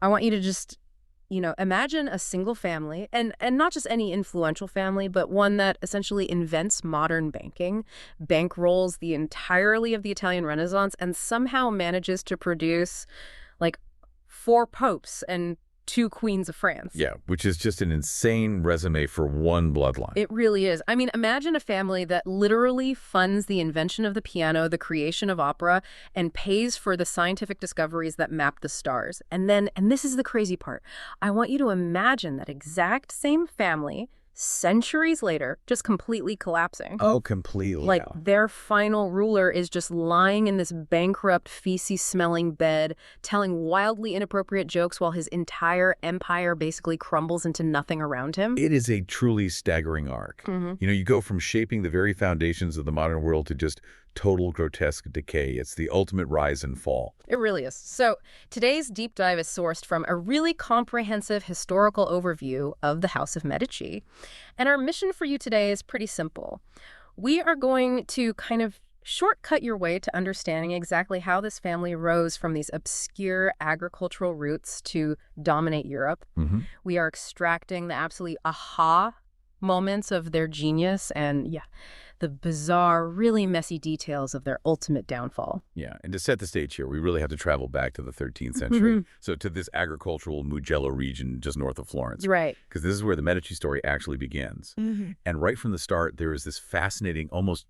I want you to just, imagine a single family, and not just any influential family, but one that essentially invents modern banking, bankrolls the entirety of the Italian Renaissance, and somehow manages to produce, like, 4 popes and 2 queens of France. Yeah, which is just an insane resume for one bloodline. It really is. I mean, imagine a family that literally funds the invention of the piano, the creation of opera, and pays for the scientific discoveries that map the stars. And this is the crazy part, I want you to imagine that exact same family centuries later just completely collapsing. Oh, completely. Like, their final ruler is just lying in this bankrupt, feces-smelling bed, telling wildly inappropriate jokes while his entire empire basically crumbles into nothing around him. It is a truly staggering arc. You go from shaping the very foundations of the modern world to just total grotesque decay. It's the ultimate rise and fall. It really is. So today's deep dive is sourced from a really comprehensive historical overview of the House of Medici. And our mission for you today is pretty simple. We are going to kind of shortcut your way to understanding exactly how this family rose from these obscure agricultural roots to dominate Europe. We are extracting the absolute aha moments of their genius and, the bizarre, really messy details of their ultimate downfall. Yeah, and to set the stage here, we really have to travel back to the 13th century. So to this agricultural Mugello region just north of Florence. Right. Because this is where the Medici story actually begins. And right from the start, there is this fascinating, almost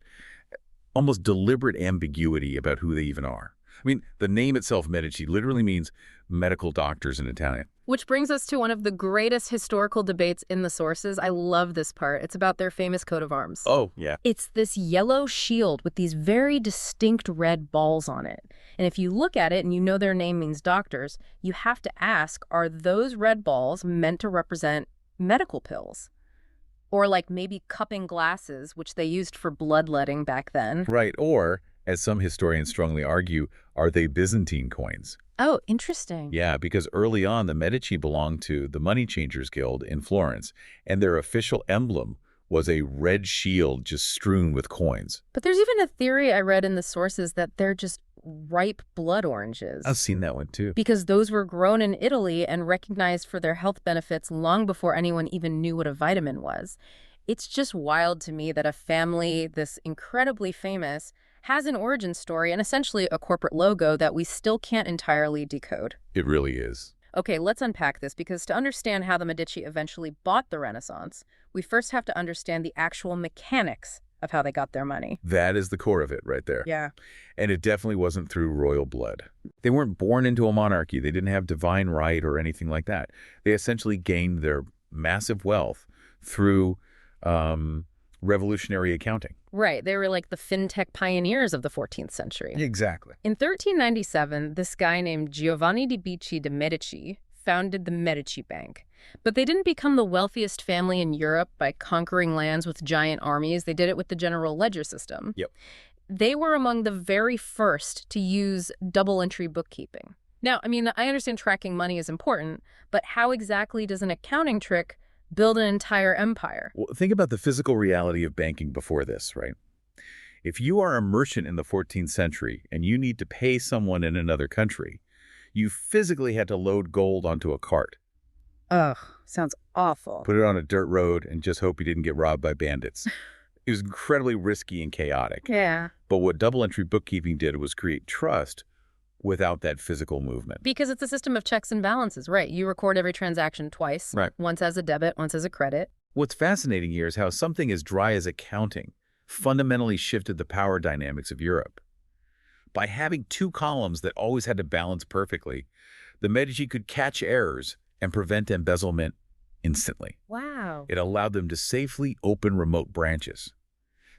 deliberate ambiguity about who they even are. I mean, the name itself, Medici, literally means medical doctors in Italian. Which brings us to one of the greatest historical debates in the sources. I love this part. It's about their famous coat of arms. Oh, yeah. It's this yellow shield with these very distinct red balls on it. And if you look at it and you know their name means doctors, you have to ask, are those red balls meant to represent medical pills? Or like maybe cupping glasses, which they used for bloodletting back then. Right, or, as some historians strongly argue, are they Byzantine coins? Oh, interesting. Yeah, because early on, the Medici belonged to the Money Changers Guild in Florence, and their official emblem was a red shield just strewn with coins. But there's even a theory I read in the sources that they're just ripe blood oranges. I've seen that one too. Because those were grown in Italy and recognized for their health benefits long before anyone even knew what a vitamin was. It's just wild to me that a family this incredibly famous has an origin story and essentially a corporate logo that we still can't entirely decode. It really is. Okay, let's unpack this, because to understand how the Medici eventually bought the Renaissance, we first have to understand the actual mechanics of how they got their money. That is the core of it right there. Yeah. And it definitely wasn't through royal blood. They weren't born into a monarchy. They didn't have divine right or anything like that. They essentially gained their massive wealth through revolutionary accounting. Right. They were like the fintech pioneers of the 14th century. Exactly. In 1397, this guy named Giovanni di Bicci de' Medici founded the Medici Bank. But they didn't become the wealthiest family in Europe by conquering lands with giant armies. They did it with the general ledger system. Yep. They were among the very first to use double-entry bookkeeping. Now, I mean, I understand tracking money is important, but how exactly does an accounting trick build an entire empire? Well, think about the physical reality of banking before this, right? If you are a merchant in the 14th century and you need to pay someone in another country, you physically had to load gold onto a cart. Ugh, sounds awful. Put it on a dirt road and just hope you didn't get robbed by bandits. It was incredibly risky and chaotic. Yeah. But what double-entry bookkeeping did was create trust without that physical movement. Because it's a system of checks and balances, right? You record every transaction twice. Right. Once as a debit, once as a credit. What's fascinating here is how something as dry as accounting fundamentally shifted the power dynamics of Europe. By having 2 columns that always had to balance perfectly, the Medici could catch errors and prevent embezzlement instantly. Wow. It allowed them to safely open remote branches.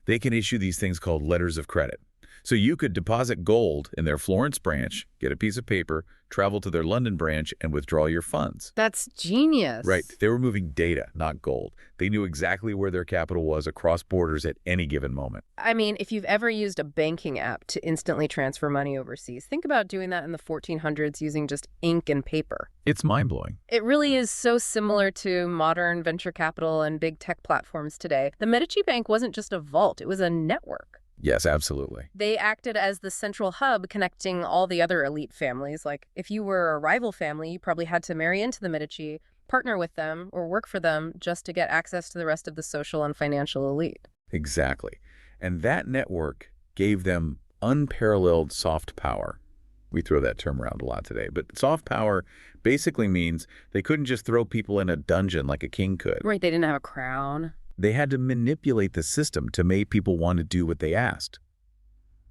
They can issue these things called letters of credit. So you could deposit gold in their Florence branch, get a piece of paper, travel to their London branch, and withdraw your funds. That's genius. Right. They were moving data, not gold. They knew exactly where their capital was across borders at any given moment. I mean, if you've ever used a banking app to instantly transfer money overseas, think about doing that in the 1400s using just ink and paper. It's mind-blowing. It really is so similar to modern venture capital and big tech platforms today. The Medici Bank wasn't just a vault, it was a network. Yes, absolutely. They acted as the central hub connecting all the other elite families. Like, if you were a rival family, you probably had to marry into the Medici, partner with them, or work for them just to get access to the rest of the social and financial elite. Exactly. And that network gave them unparalleled soft power. We throw that term around a lot today, but soft power basically means they couldn't just throw people in a dungeon like a king could. Right, they didn't have a crown. They had to manipulate the system to make people want to do what they asked.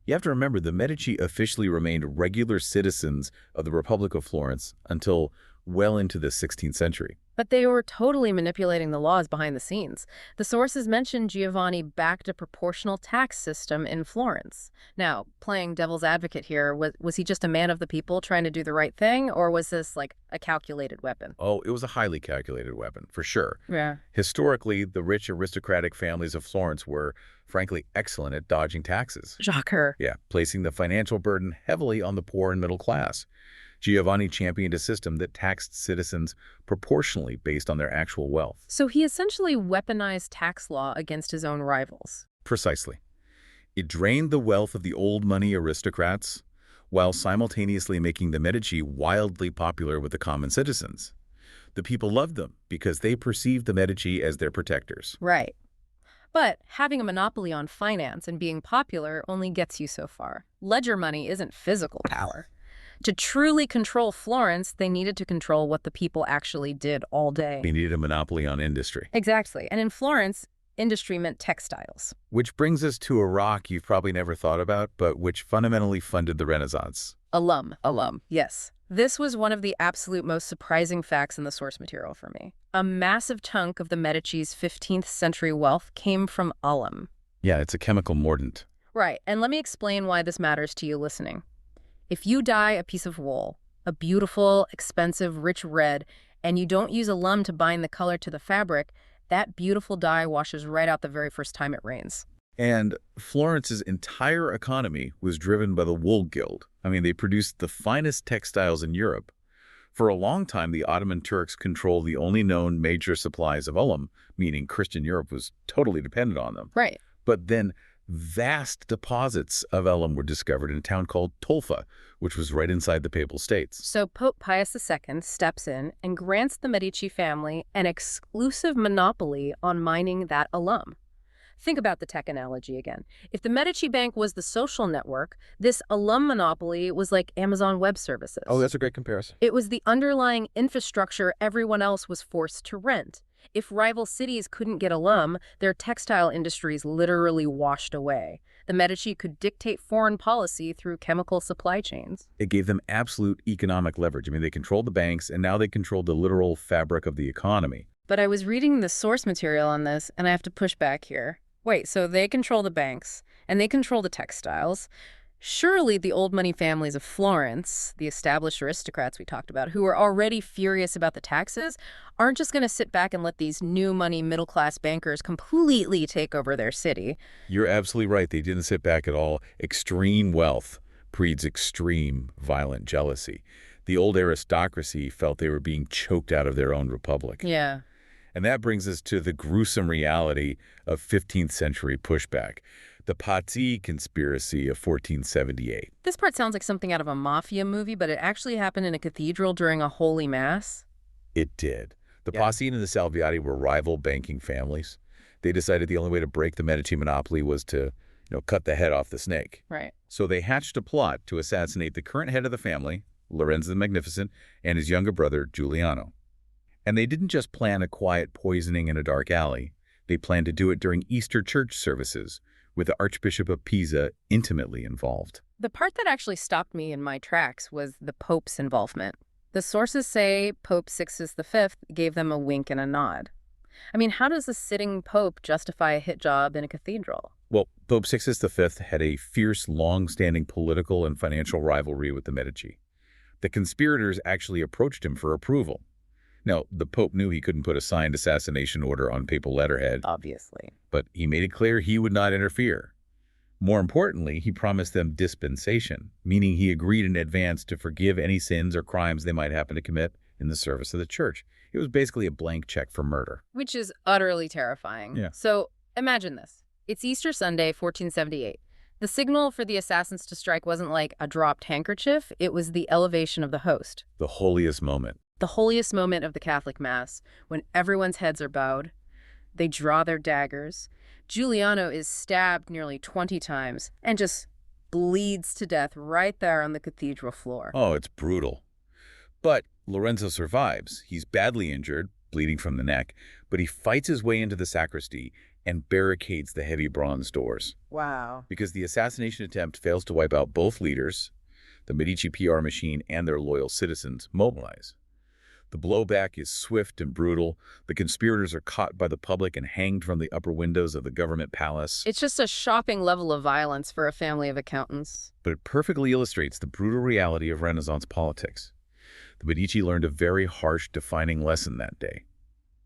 You have to remember, the Medici officially remained regular citizens of the Republic of Florence until well into the 16th century. But they were totally manipulating the laws behind the scenes. The sources mention Giovanni backed a proportional tax system in Florence. Now, playing devil's advocate here, was he just a man of the people trying to do the right thing, or was this like a calculated weapon? Oh, it was a highly calculated weapon, for sure. Yeah. Historically, the rich aristocratic families of Florence were, frankly, excellent at dodging taxes. Shocker. Yeah, placing the financial burden heavily on the poor and middle class. Giovanni championed a system that taxed citizens proportionally based on their actual wealth. So he essentially weaponized tax law against his own rivals. Precisely. It drained the wealth of the old money aristocrats while simultaneously making the Medici wildly popular with the common citizens. The people loved them because they perceived the Medici as their protectors. Right. But having a monopoly on finance and being popular only gets you so far. Ledger money isn't physical power. To truly control Florence, they needed to control what the people actually did all day. They needed a monopoly on industry. Exactly. And in Florence, industry meant textiles. Which brings us to a rock you've probably never thought about, but which fundamentally funded the Renaissance. Alum. Yes. This was one of the absolute most surprising facts in the source material for me. A massive chunk of the Medici's 15th century wealth came from alum. Yeah, it's a chemical mordant. Right. And let me explain why this matters to you listening. If you dye a piece of wool, a beautiful, expensive, rich red, and you don't use alum to bind the color to the fabric, that beautiful dye washes right out the very first time it rains. And Florence's entire economy was driven by the wool guild. I mean, they produced the finest textiles in Europe. For a long time, the Ottoman Turks controlled the only known major supplies of alum, meaning Christian Europe was totally dependent on them. Right. But then vast deposits of alum were discovered in a town called Tolfa, which was right inside the Papal States. So Pope Pius II steps in and grants the Medici family an exclusive monopoly on mining that alum. Think about the tech analogy again. If the Medici Bank was the social network, this alum monopoly was like Amazon Web Services. Oh, that's a great comparison. It was the underlying infrastructure everyone else was forced to rent. If rival cities couldn't get alum, their textile industries literally washed away. The Medici could dictate foreign policy through chemical supply chains. It gave them absolute economic leverage. I mean, they controlled the banks, and now they controlled the literal fabric of the economy. But I was reading the source material on this, and I have to push back here. Wait, so they control the banks, and they control the textiles. Surely the old money families of Florence, the established aristocrats we talked about, who are already furious about the taxes, aren't just going to sit back and let these new money middle-class bankers completely take over their city. You're absolutely right. They didn't sit back at all. Extreme wealth breeds extreme violent jealousy. The old aristocracy felt they were being choked out of their own republic. Yeah. And that brings us to the gruesome reality of 15th century pushback. The Pazzi conspiracy of 1478. This part sounds like something out of a mafia movie, but it actually happened in a cathedral during a holy mass. It did. The Pazzi and the Salviati were rival banking families. They decided the only way to break the Medici monopoly was to, cut the head off the snake. Right. So they hatched a plot to assassinate the current head of the family, Lorenzo the Magnificent, and his younger brother, Giuliano. And they didn't just plan a quiet poisoning in a dark alley. They planned to do it during Easter church services, with the Archbishop of Pisa intimately involved. The part that actually stopped me in my tracks was the Pope's involvement. The sources say Pope Sixtus V gave them a wink and a nod. I mean, how does a sitting pope justify a hit job in a cathedral? Well, Pope Sixtus V had a fierce, long-standing political and financial rivalry with the Medici. The conspirators actually approached him for approval. Now, the Pope knew he couldn't put a signed assassination order on papal letterhead. Obviously. But he made it clear he would not interfere. More importantly, he promised them dispensation, meaning he agreed in advance to forgive any sins or crimes they might happen to commit in the service of the church. It was basically a blank check for murder. Which is utterly terrifying. Yeah. So imagine this. It's Easter Sunday, 1478. The signal for the assassins to strike wasn't like a dropped handkerchief, it was the elevation of the host. The holiest moment. The holiest moment of the Catholic Mass, when everyone's heads are bowed. They draw their daggers. Giuliano is stabbed nearly 20 times and just bleeds to death right there on the cathedral floor. Oh, it's brutal. But Lorenzo survives. He's badly injured, bleeding from the neck, but he fights his way into the sacristy and barricades the heavy bronze doors. Wow. Because the assassination attempt fails to wipe out both leaders, the Medici PR machine and their loyal citizens mobilize. The blowback is swift and brutal. The conspirators are caught by the public and hanged from the upper windows of the government palace. It's just a shocking level of violence for a family of accountants. But it perfectly illustrates the brutal reality of Renaissance politics. The Medici learned a very harsh, defining lesson that day.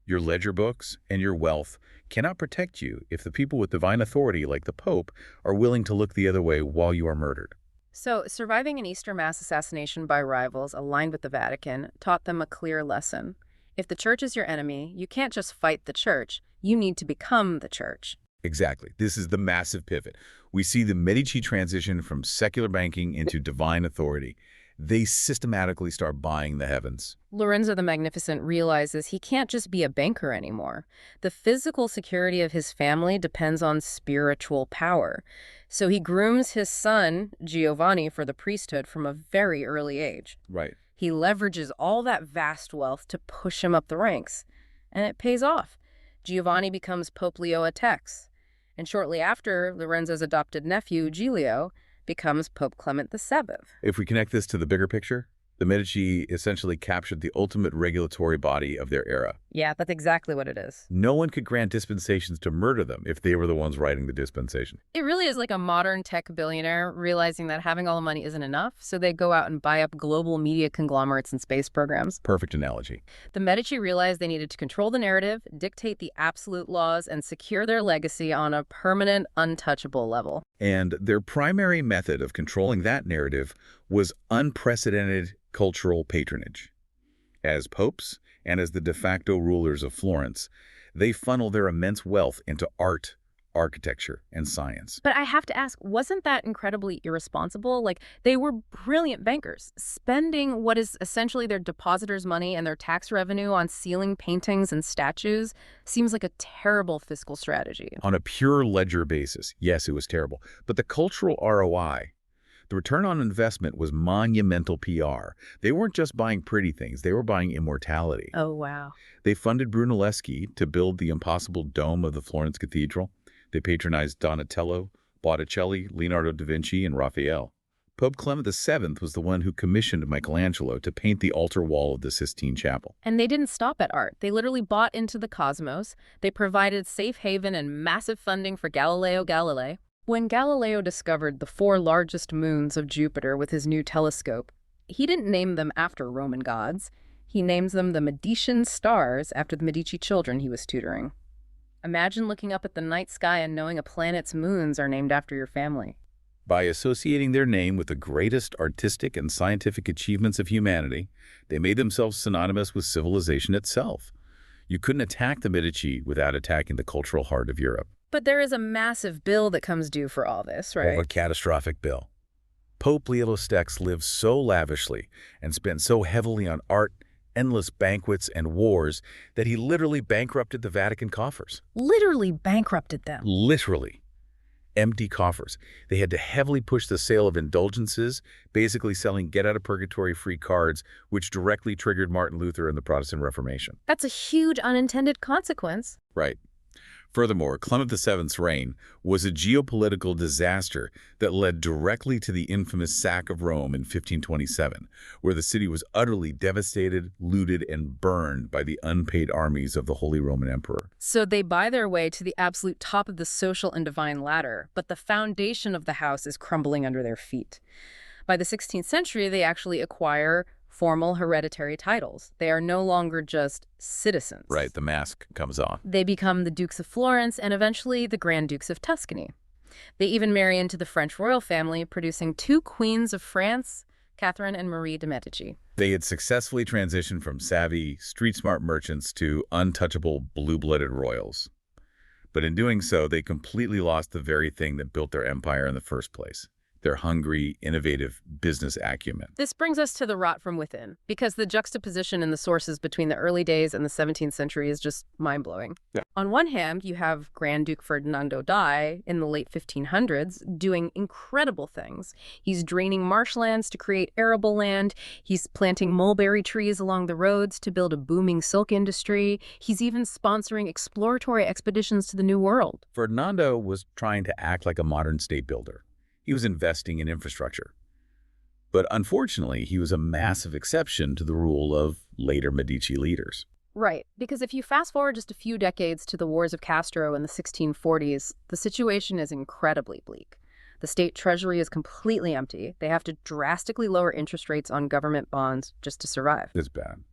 Your ledger books and your wealth cannot protect you if the people with divine authority, like the Pope, are willing to look the other way while you are murdered. So, surviving an Easter Mass assassination by rivals aligned with the Vatican taught them a clear lesson. If the church is your enemy, you can't just fight the church. You need to become the church. Exactly. This is the massive pivot. We see the Medici transition from secular banking into divine authority. They systematically start buying the heavens. Lorenzo the Magnificent realizes he can't just be a banker anymore. The physical security of his family depends on spiritual power. So he grooms his son, Giovanni, for the priesthood from a very early age. Right. He leverages all that vast wealth to push him up the ranks. And it pays off. Giovanni becomes Pope Leo X. And shortly after, Lorenzo's adopted nephew, Giulio, becomes Pope Clement VII. If we connect this to the bigger picture, the Medici essentially captured the ultimate regulatory body of their era. Yeah, that's exactly what it is. No one could grant dispensations to murder them if they were the ones writing the dispensation. It really is like a modern tech billionaire realizing that having all the money isn't enough, so they go out and buy up global media conglomerates and space programs. Perfect analogy. The Medici realized they needed to control the narrative, dictate the absolute laws, and secure their legacy on a permanent, untouchable level. And their primary method of controlling that narrative was unprecedented cultural patronage. As popes and as the de facto rulers of Florence, they funnel their immense wealth into art, architecture, and science. But I have to ask, wasn't that incredibly irresponsible? Like, they were brilliant bankers, spending what is essentially their depositors' money and their tax revenue on ceiling paintings and statues seems like a terrible fiscal strategy. On a pure ledger basis, yes, it was terrible. But the cultural ROI, the return on investment, was monumental PR. They weren't just buying pretty things, they were buying immortality. Oh, wow. They funded Brunelleschi to build the impossible dome of the Florence Cathedral. They patronized Donatello, Botticelli, Leonardo da Vinci, and Raphael. Pope Clement VII was the one who commissioned Michelangelo to paint the altar wall of the Sistine Chapel. And they didn't stop at art. They literally bought into the cosmos. They provided safe haven and massive funding for Galileo Galilei. When Galileo discovered the 4 largest moons of Jupiter with his new telescope, he didn't name them after Roman gods. He names them the Medicean stars after the Medici children he was tutoring. Imagine looking up at the night sky and knowing a planet's moons are named after your family. By associating their name with the greatest artistic and scientific achievements of humanity, they made themselves synonymous with civilization itself. You couldn't attack the Medici without attacking the cultural heart of Europe. But there is a massive bill that comes due for all this, right? Oh, a catastrophic bill. Pope Leo X lived so lavishly and spent so heavily on art, endless banquets, and wars that he literally bankrupted the Vatican coffers. Literally bankrupted them. Literally. Empty coffers. They had to heavily push the sale of indulgences, basically selling get-out-of-purgatory free cards, which directly triggered Martin Luther and the Protestant Reformation. That's a huge unintended consequence. Right. Furthermore, Clement VII's reign was a geopolitical disaster that led directly to the infamous sack of Rome in 1527, where the city was utterly devastated, looted, and burned by the unpaid armies of the Holy Roman Emperor. So they buy their way to the absolute top of the social and divine ladder, but the foundation of the house is crumbling under their feet. By the 16th century, they actually acquire formal hereditary titles. They are no longer just citizens. Right, the mask comes on. They become the Dukes of Florence and eventually the Grand Dukes of Tuscany. They even marry into the French royal family, producing 2 queens of France, Catherine and Marie de Medici. They had successfully transitioned from savvy, street-smart merchants to untouchable, blue-blooded royals. But in doing so, they completely lost the very thing that built their empire in the first place, their hungry, innovative business acumen. This brings us to the rot from within, because the juxtaposition in the sources between the early days and the 17th century is just mind-blowing. Yeah. On one hand, you have Grand Duke Ferdinando die in the late 1500s doing incredible things. He's draining marshlands to create arable land. He's planting mulberry trees along the roads to build a booming silk industry. He's even sponsoring exploratory expeditions to the New World. Ferdinando was trying to act like a modern state builder. He was investing in infrastructure. But unfortunately, he was a massive exception to the rule of later Medici leaders. Right, because if you fast forward just a few decades to the wars of Castro in the 1640s, the situation is incredibly bleak. The state treasury is completely empty. They have to drastically lower interest rates on government bonds just to survive. It's bad.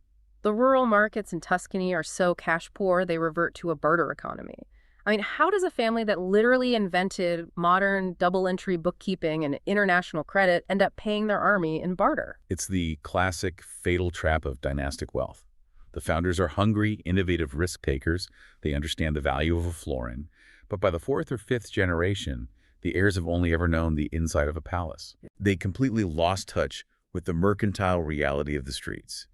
The rural markets in Tuscany are so cash poor, they revert to a barter economy. I mean, how does a family that literally invented modern double-entry bookkeeping and international credit end up paying their army in barter? It's the classic fatal trap of dynastic wealth. The founders are hungry, innovative risk-takers. They understand the value of a florin. But by the fourth or fifth generation, the heirs have only ever known the inside of a palace. They completely lost touch with the mercantile reality of the streets.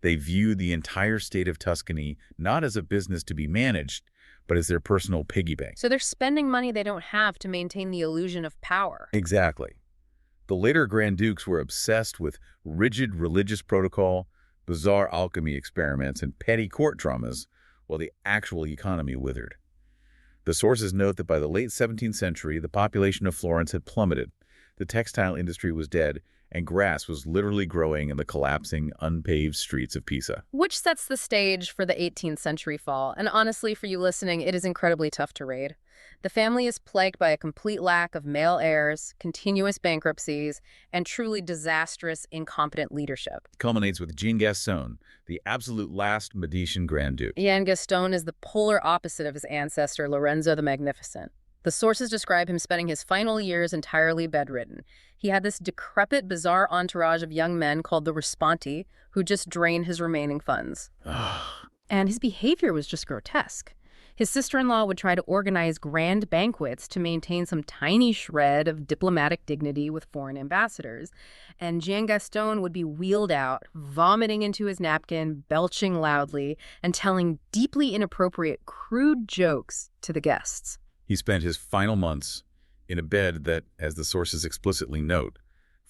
They view the entire state of Tuscany not as a business to be managed, but as their personal piggy bank. So they're spending money they don't have to maintain the illusion of power. Exactly. The later Grand Dukes were obsessed with rigid religious protocol, bizarre alchemy experiments, and petty court dramas, while the actual economy withered. The sources note that by the late 17th century, the population of Florence had plummeted, the textile industry was dead, and grass was literally growing in the collapsing, unpaved streets of Pisa. Which sets the stage for the 18th century fall. And honestly, for you listening, it is incredibly tough to read. The family is plagued by a complete lack of male heirs, continuous bankruptcies, and truly disastrous, incompetent leadership. It culminates with Gaston, the absolute last Medici Grand Duke. Gaston is the polar opposite of his ancestor, Lorenzo the Magnificent. The sources describe him spending his final years entirely bedridden. He had this decrepit, bizarre entourage of young men called the Responti, who just drained his remaining funds. And his behavior was just grotesque. His sister-in-law would try to organize grand banquets to maintain some tiny shred of diplomatic dignity with foreign ambassadors. And Gaston would be wheeled out, vomiting into his napkin, belching loudly, and telling deeply inappropriate, crude jokes to the guests. He spent his final months in a bed that, as the sources explicitly note,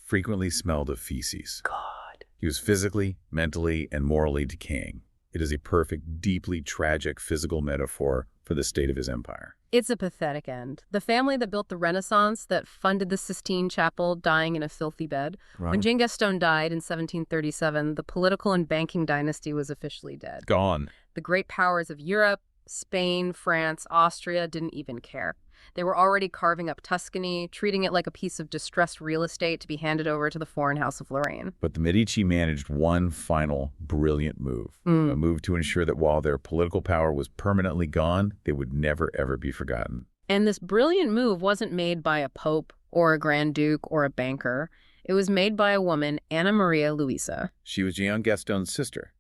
frequently smelled of feces. God. He was physically, mentally, and morally decaying. It is a perfect, deeply tragic physical metaphor for the state of his empire. It's a pathetic end. The family that built the Renaissance, that funded the Sistine Chapel, dying in a filthy bed. Right. When Gaston died in 1737, the political and banking dynasty was officially dead. Gone. The great powers of Europe, Spain, France, Austria didn't even care. They were already carving up Tuscany, treating it like a piece of distressed real estate to be handed over to the foreign House of Lorraine. But the Medici managed one final brilliant move, a move to ensure that while their political power was permanently gone, they would never, ever be forgotten. And this brilliant move wasn't made by a pope or a grand duke or a banker. It was made by a woman, Anna Maria Luisa. She was Gaston's sister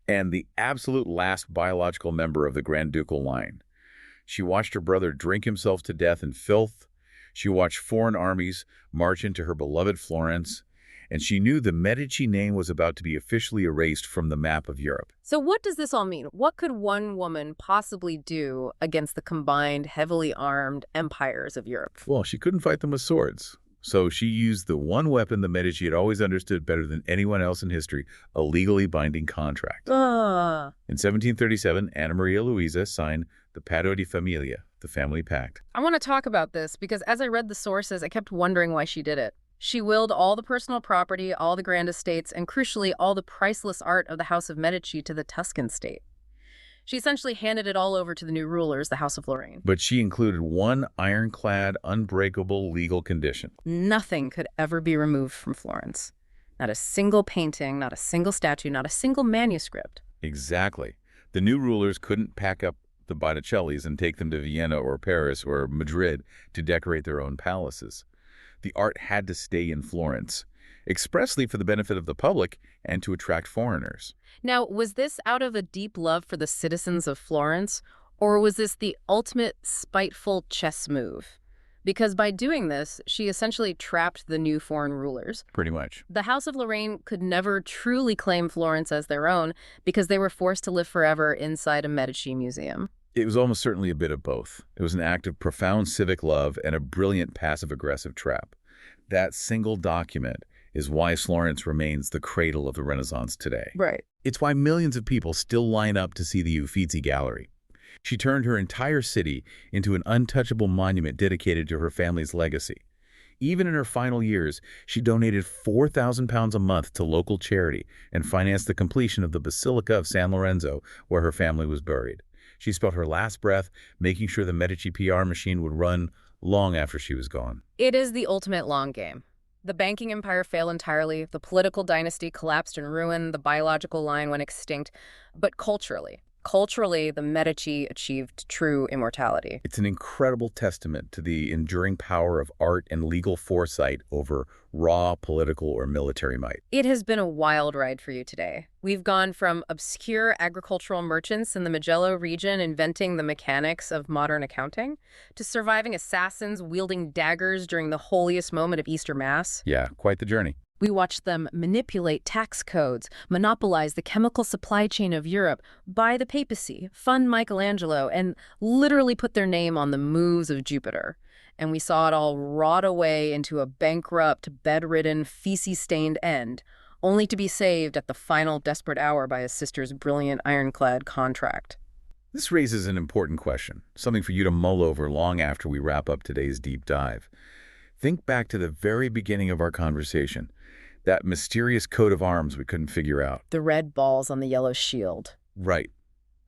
and the absolute last biological member of the Grand Ducal line. She watched her brother drink himself to death in filth. She watched foreign armies march into her beloved Florence. And she knew the Medici name was about to be officially erased from the map of Europe. So what does this all mean? What could one woman possibly do against the combined, heavily armed empires of Europe? Well, she couldn't fight them with swords. So she used the one weapon the Medici had always understood better than anyone else in history, a legally binding contract. In 1737, Anna Maria Luisa signed the Patto di Famiglia, the family pact. I want to talk about this because as I read the sources, I kept wondering why she did it. She willed all the personal property, all the grand estates, and crucially, all the priceless art of the House of Medici to the Tuscan state. She essentially handed it all over to the new rulers, the House of Lorraine. But she included one ironclad, unbreakable legal condition. Nothing could ever be removed from Florence. Not a single painting, not a single statue, not a single manuscript. Exactly. The new rulers couldn't pack up the Botticellis and take them to Vienna or Paris or Madrid to decorate their own palaces. The art had to stay in Florence, expressly for the benefit of the public and to attract foreigners. Now, was this out of a deep love for the citizens of Florence, Or was this the ultimate spiteful chess move? Because by doing this, she essentially trapped the new foreign rulers. Pretty much. The House of Lorraine could never truly claim Florence as their own because they were forced to live forever inside a Medici museum. It was almost certainly a bit of both. It was an act of profound civic love and a brilliant passive-aggressive trap. That single document is why Florence remains the cradle of the Renaissance today. Right. It's why millions of people still line up to see the Uffizi Gallery. She turned her entire city into an untouchable monument dedicated to her family's legacy. Even in her final years, she donated £4,000 a month to local charity and financed the completion of the Basilica of San Lorenzo, where her family was buried. She spent her last breath making sure the Medici PR machine would run long after she was gone. It is the ultimate long game. The banking empire failed entirely, the political dynasty collapsed and ruined, the biological line went extinct. But culturally, the Medici achieved true immortality. It's an incredible testament to the enduring power of art and legal foresight over raw political or military might. It has been a wild ride for you today. We've gone from obscure agricultural merchants in the Magello region inventing the mechanics of modern accounting to surviving assassins wielding daggers during the holiest moment of Easter Mass. Yeah, quite the journey. We watched them manipulate tax codes, monopolize the chemical supply chain of Europe, buy the papacy, fund Michelangelo, and literally put their name on the moves of Jupiter. And we saw it all rot away into a bankrupt, bedridden, feces-stained end, only to be saved at the final desperate hour by his sister's brilliant ironclad contract. This raises an important question, something for you to mull over long after we wrap up today's deep dive. Think back to the very beginning of our conversation, that mysterious coat of arms we couldn't figure out. The red balls on the yellow shield. Right.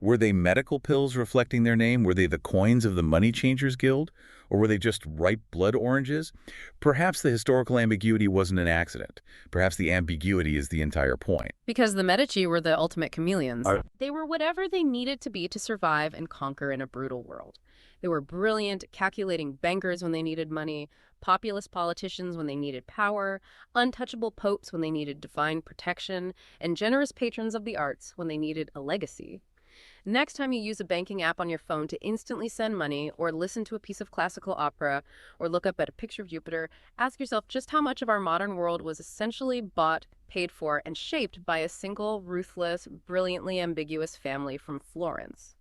Were they medical pills reflecting their name? Were they the coins of the Money Changers Guild? Or were they just ripe blood oranges? Perhaps the historical ambiguity wasn't an accident. Perhaps the ambiguity is the entire point. Because the Medici were the ultimate chameleons. They were whatever they needed to be to survive and conquer in a brutal world. They were brilliant, calculating bankers when they needed money, populist politicians when they needed power, untouchable popes when they needed divine protection, and generous patrons of the arts when they needed a legacy. Next time you use a banking app on your phone to instantly send money or listen to a piece of classical opera or look up at a picture of Jupiter, ask yourself just how much of our modern world was essentially bought, paid for, and shaped by a single, ruthless, brilliantly ambiguous family from Florence.